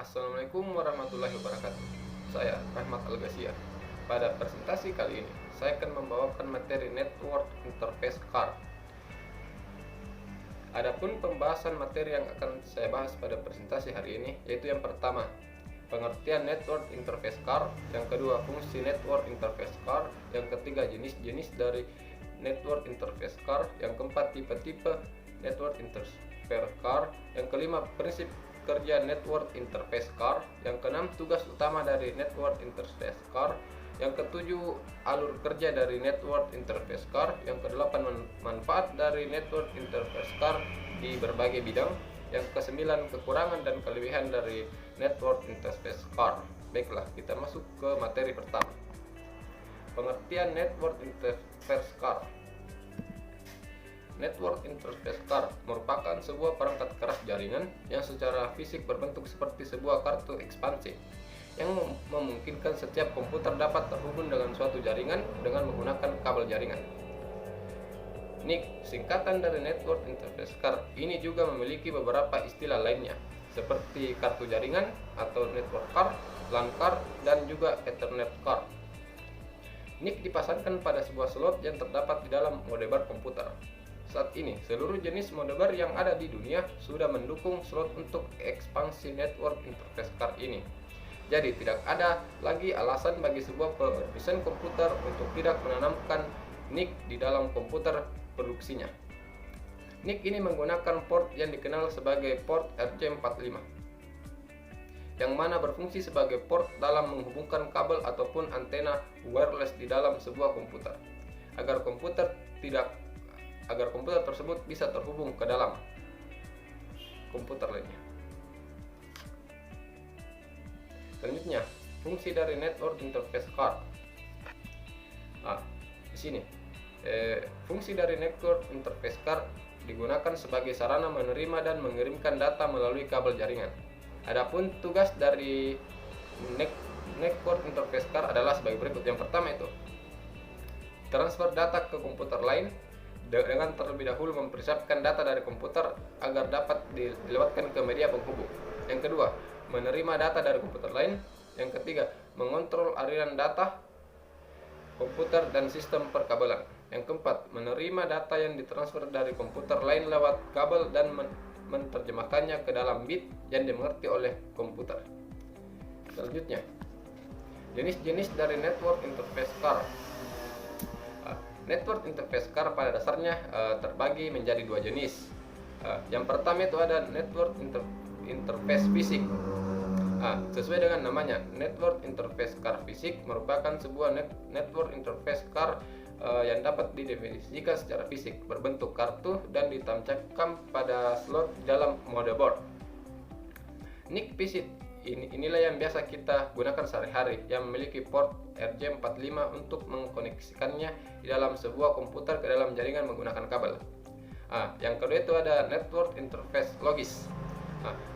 Assalamualaikum warahmatullahi wabarakatuh. Saya Rahmat Al-Ghazia. Pada presentasi kali ini, saya akan membawakan materi Network Interface Card. Adapun pembahasan materi yang akan saya bahas pada presentasi hari ini, yaitu yang pertama, pengertian Network Interface Card, yang kedua, fungsi Network Interface Card, yang ketiga, jenis-jenis dari Network Interface Card, yang keempat, tipe-tipe Network Interface Card, yang kelima, prinsip kerja Network Interface Card, yang keenam, tugas utama dari Network Interface Card, yang ketujuh, alur kerja dari Network Interface Card, yang kedelapan, manfaat dari Network Interface Card di berbagai bidang, yang kesembilan, kekurangan dan kelebihan dari Network Interface Card. Baiklah, kita masuk ke materi pertama. Pengertian Network Interface Card. Network Interface Card merupakan sebuah perangkat keras jaringan yang secara fisik berbentuk seperti sebuah kartu ekspansi yang memungkinkan setiap komputer dapat terhubung dengan suatu jaringan dengan menggunakan kabel jaringan. NIC, singkatan dari Network Interface Card, ini juga memiliki beberapa istilah lainnya seperti kartu jaringan atau network card, LAN card, dan juga Ethernet card. NIC dipasangkan pada sebuah slot yang terdapat di dalam modem komputer. Saat ini, seluruh jenis modem yang ada di dunia sudah mendukung slot untuk ekspansi Network Interface Card ini. Jadi, tidak ada lagi alasan bagi sebuah desain komputer untuk tidak menanamkan NIC di dalam komputer produksinya. NIC ini menggunakan port yang dikenal sebagai port RJ45, yang mana berfungsi sebagai port dalam menghubungkan kabel ataupun antena wireless di dalam sebuah komputer, agar komputer tersebut bisa terhubung ke dalam komputer lainnya. Selanjutnya, fungsi dari Network Interface Card. Di sini, fungsi dari Network Interface Card digunakan sebagai sarana menerima dan mengirimkan data melalui kabel jaringan. Adapun tugas dari Network Interface Card adalah sebagai berikut. Yang pertama itu, transfer data ke komputer lain dengan terlebih dahulu mempersiapkan data dari komputer agar dapat dilewatkan ke media penghubung. Yang kedua, menerima data dari komputer lain. Yang ketiga, mengontrol aliran data komputer dan sistem perkabelan. Yang keempat, menerima data yang ditransfer dari komputer lain lewat kabel dan menerjemahkannya ke dalam bit yang dimengerti oleh komputer. Selanjutnya, jenis-jenis dari Network Interface Card. Network Interface Card pada dasarnya terbagi menjadi dua jenis. Yang pertama itu ada Network Interface Fisik. Sesuai dengan namanya, Network Interface Card Fisik merupakan sebuah Network Interface Card yang dapat didefinisikan secara fisik, berbentuk kartu dan ditancapkan pada slot dalam motherboard. NIC fisik inilah yang biasa kita gunakan sehari-hari, yang memiliki port RJ45 untuk mengkoneksikannya di dalam sebuah komputer ke dalam jaringan menggunakan kabel. Yang kedua itu ada Network Interface Logis.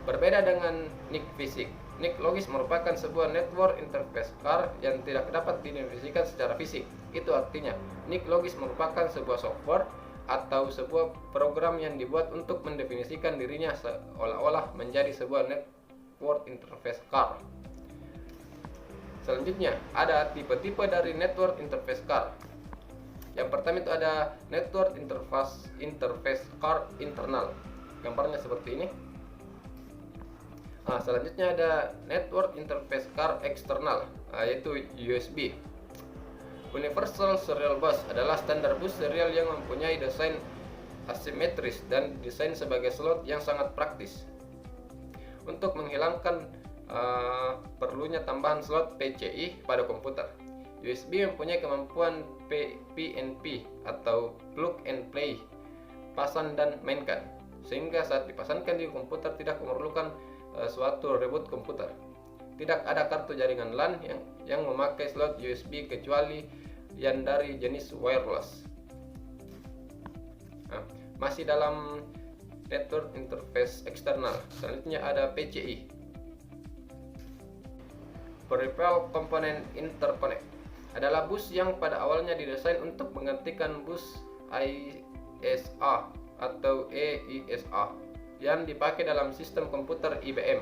Berbeda dengan NIC fisik, NIC logis merupakan sebuah Network Interface Card yang tidak dapat didefinisikan secara fisik. Itu artinya, NIC logis merupakan sebuah software atau sebuah program yang dibuat untuk mendefinisikan dirinya seolah-olah menjadi sebuah Network Interface Card. Selanjutnya, ada tipe-tipe dari Network Interface Card. Yang pertama itu ada Network Interface Card Internal. Gambarnya seperti ini. Selanjutnya ada Network Interface Card Eksternal, yaitu USB. Universal Serial Bus adalah standar bus serial yang mempunyai desain asimetris dan desain sebagai slot yang sangat praktis untuk menghilangkan perlunya tambahan slot PCI pada komputer. USB mempunyai kemampuan PNP atau plug and play, pasang dan mainkan, sehingga saat dipasangkan di komputer tidak memerlukan suatu reboot komputer. Tidak ada kartu jaringan LAN yang memakai slot USB kecuali yang dari jenis wireless. Masih dalam Network Interface Eksternal, selanjutnya ada PCI, Peripheral Component Interconnect. Adalah bus yang pada awalnya didesain untuk menggantikan bus ISA atau EISA yang dipakai dalam sistem komputer IBM.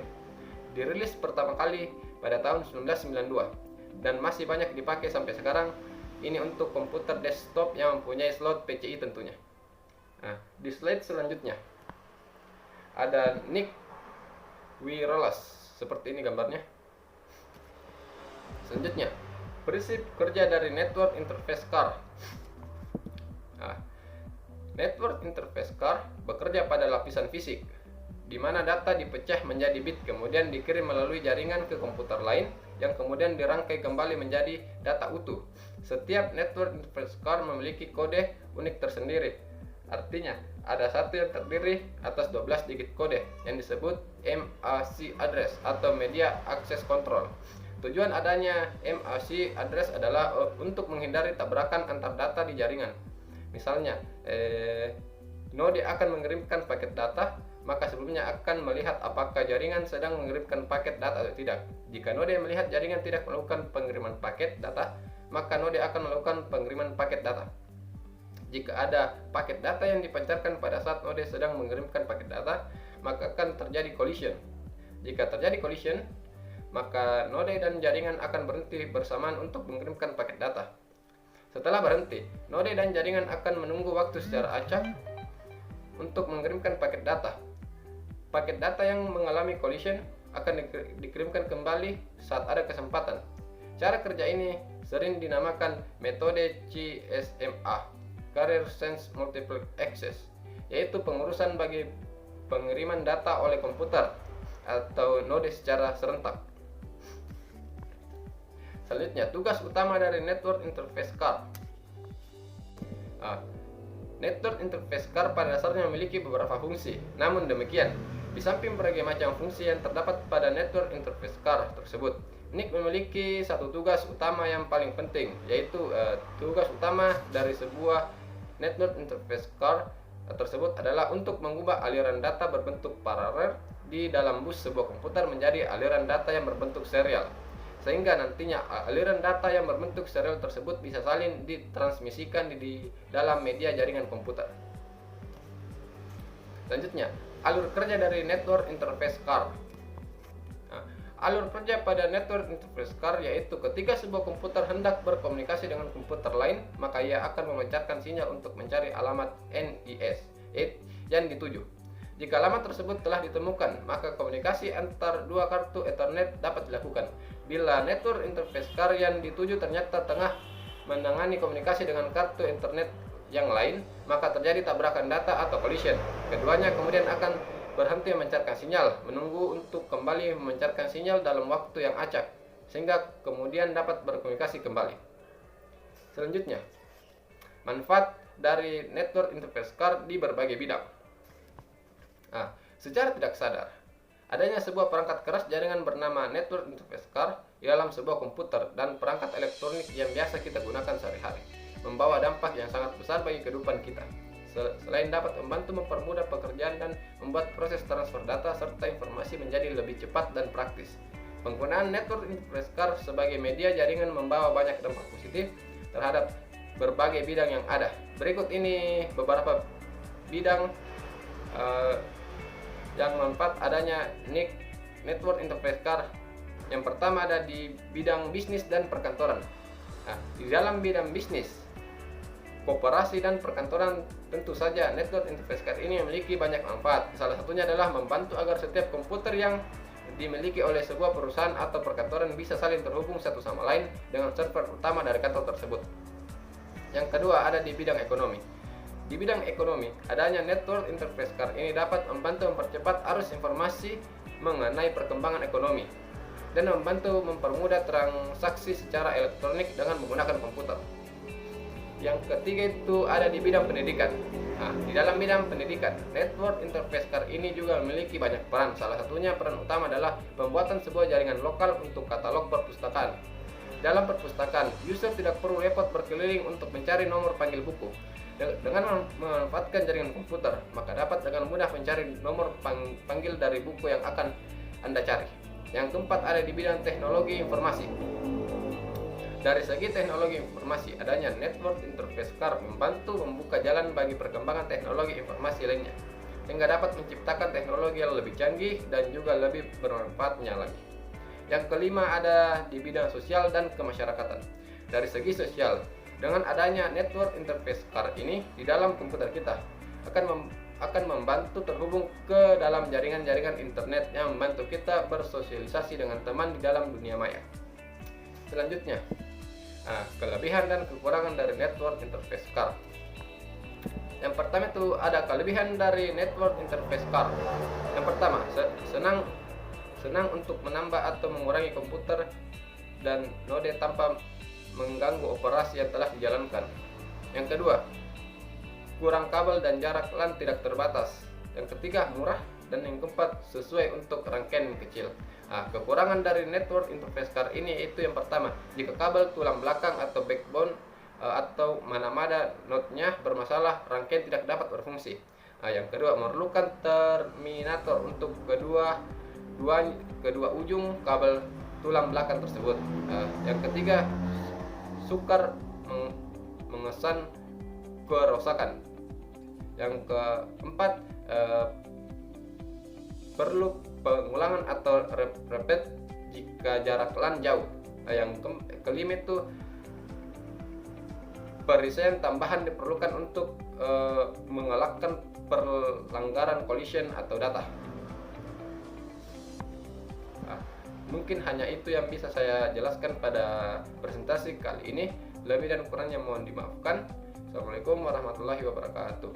dirilis pertama kali pada tahun 1992 dan masih banyak dipakai sampai sekarang. Ini untuk komputer desktop yang mempunyai slot PCI tentunya. Nah, di slide selanjutnya ada Nick Wireless, seperti ini gambarnya. Selanjutnya, prinsip kerja dari Network Interface Card. Nah, Network Interface Card bekerja pada lapisan fisik, di mana data dipecah menjadi bit kemudian dikirim melalui jaringan ke komputer lain yang kemudian dirangkai kembali menjadi data utuh. Setiap Network Interface Card memiliki kode unik tersendiri. Artinya, ada satu yang terdiri atas 12 digit kode yang disebut MAC address atau Media Access Control. Tujuan adanya MAC address adalah untuk menghindari tabrakan antar data di jaringan. Misalnya, node akan mengirimkan paket data, maka sebelumnya akan melihat apakah jaringan sedang mengirimkan paket data atau tidak. Jika node melihat jaringan tidak melakukan pengiriman paket data, maka node akan melakukan pengiriman paket data. Jika ada paket data yang dipancarkan pada saat node sedang mengirimkan paket data, maka akan terjadi collision. Jika terjadi collision, maka node dan jaringan akan berhenti bersamaan untuk mengirimkan paket data. Setelah berhenti, node dan jaringan akan menunggu waktu secara acak untuk mengirimkan paket data. Paket data yang mengalami collision akan dikirimkan kembali saat ada kesempatan. Cara kerja ini sering dinamakan metode CSMA, Carrier Sense Multiple Access, yaitu pengurusan bagi pengiriman data oleh komputer atau node secara serentak. Selanjutnya, tugas utama dari Network Interface Card. Network Interface Card pada dasarnya memiliki beberapa fungsi. Namun demikian, di samping berbagai macam fungsi yang terdapat pada Network Interface Card tersebut, NIC memiliki satu tugas utama yang paling penting, yaitu tugas utama dari sebuah Network Interface Card tersebut adalah untuk mengubah aliran data berbentuk paralel di dalam bus sebuah komputer menjadi aliran data yang berbentuk serial, sehingga nantinya aliran data yang berbentuk serial tersebut bisa saling ditransmisikan di dalam media jaringan komputer. Selanjutnya, alur kerja dari Network Interface Card. Alur kerja pada Network Interface Card yaitu ketika sebuah komputer hendak berkomunikasi dengan komputer lain, maka ia akan memancarkan sinyal untuk mencari alamat NIS yang dituju. Jika alamat tersebut telah ditemukan, maka komunikasi antar dua kartu Ethernet dapat dilakukan. Bila Network Interface Card yang dituju ternyata tengah menangani komunikasi dengan kartu Ethernet yang lain, maka terjadi tabrakan data atau collision. Keduanya kemudian akan berhenti memancarkan sinyal, menunggu untuk kembali memancarkan sinyal dalam waktu yang acak, sehingga kemudian dapat berkomunikasi kembali. Selanjutnya, manfaat dari Network Interface Card di berbagai bidang. Secara tidak sadar, adanya sebuah perangkat keras jaringan bernama Network Interface Card di dalam sebuah komputer dan perangkat elektronik yang biasa kita gunakan sehari-hari membawa dampak yang sangat besar bagi kehidupan kita. Selain dapat membantu mempermudah pekerjaan dan membuat proses transfer data serta informasi menjadi lebih cepat dan praktis, penggunaan Network Interface Card sebagai media jaringan membawa banyak dampak positif terhadap berbagai bidang yang ada. Berikut ini beberapa bidang yang manfaat adanya NIC Network Interface Card. Yang pertama ada di bidang bisnis dan perkantoran. Di dalam bidang bisnis, koperasi dan perkantoran, tentu saja Network Interface Card ini memiliki banyak manfaat. Salah satunya adalah membantu agar setiap komputer yang dimiliki oleh sebuah perusahaan atau perkantoran bisa saling terhubung satu sama lain dengan server utama dari kantor tersebut. Yang kedua ada di bidang ekonomi. Di bidang ekonomi, adanya Network Interface Card ini dapat membantu mempercepat arus informasi mengenai perkembangan ekonomi dan membantu mempermudah transaksi secara elektronik dengan menggunakan komputer. Yang ketiga itu ada di bidang pendidikan. Di dalam bidang pendidikan, Network Interface Card ini juga memiliki banyak peran. Salah satunya peran utama adalah pembuatan sebuah jaringan lokal untuk katalog perpustakaan. Dalam perpustakaan, user tidak perlu repot berkeliling untuk mencari nomor panggil buku. Dengan memanfaatkan jaringan komputer, maka dapat dengan mudah mencari nomor panggil dari buku yang akan Anda cari. Yang keempat ada di bidang teknologi informasi. Dari segi teknologi informasi, adanya Network Interface Card membantu membuka jalan bagi perkembangan teknologi informasi lainnya. sehingga dapat menciptakan teknologi yang lebih canggih dan juga lebih bermanfaatnya lagi. Yang kelima ada di bidang sosial dan kemasyarakatan. Dari segi sosial, dengan adanya network interface card ini di dalam komputer kita akan membantu terhubung ke dalam jaringan-jaringan internet yang membantu kita bersosialisasi dengan teman di dalam dunia maya. Selanjutnya, kelebihan dan kekurangan dari network interface card. Yang pertama itu ada kelebihan dari network interface card. Yang pertama, senang untuk menambah atau mengurangi komputer dan node tanpa mengganggu operasi yang telah dijalankan. Yang kedua, kurang kabel dan jarak LAN tidak terbatas. Yang ketiga, murah. Dan yang keempat, sesuai untuk rangkaian kecil. Kekurangan dari network interface card ini itu yang pertama, jika kabel tulang belakang atau backbone atau mana-mana node-nya bermasalah, rangkaian tidak dapat berfungsi. Yang kedua, memerlukan terminator untuk kedua ujung kabel tulang belakang tersebut. Yang ketiga, sukar mengesan kerusakan. Yang keempat, perlu pengulangan atau repeat jika jarak LAN jauh. Yang kelima itu perisean tambahan diperlukan untuk mengelakkan pelanggaran collision atau data. Mungkin hanya itu yang bisa saya jelaskan pada presentasi kali ini. Lebih dan kurangnya mohon dimaafkan. Assalamualaikum warahmatullahi wabarakatuh.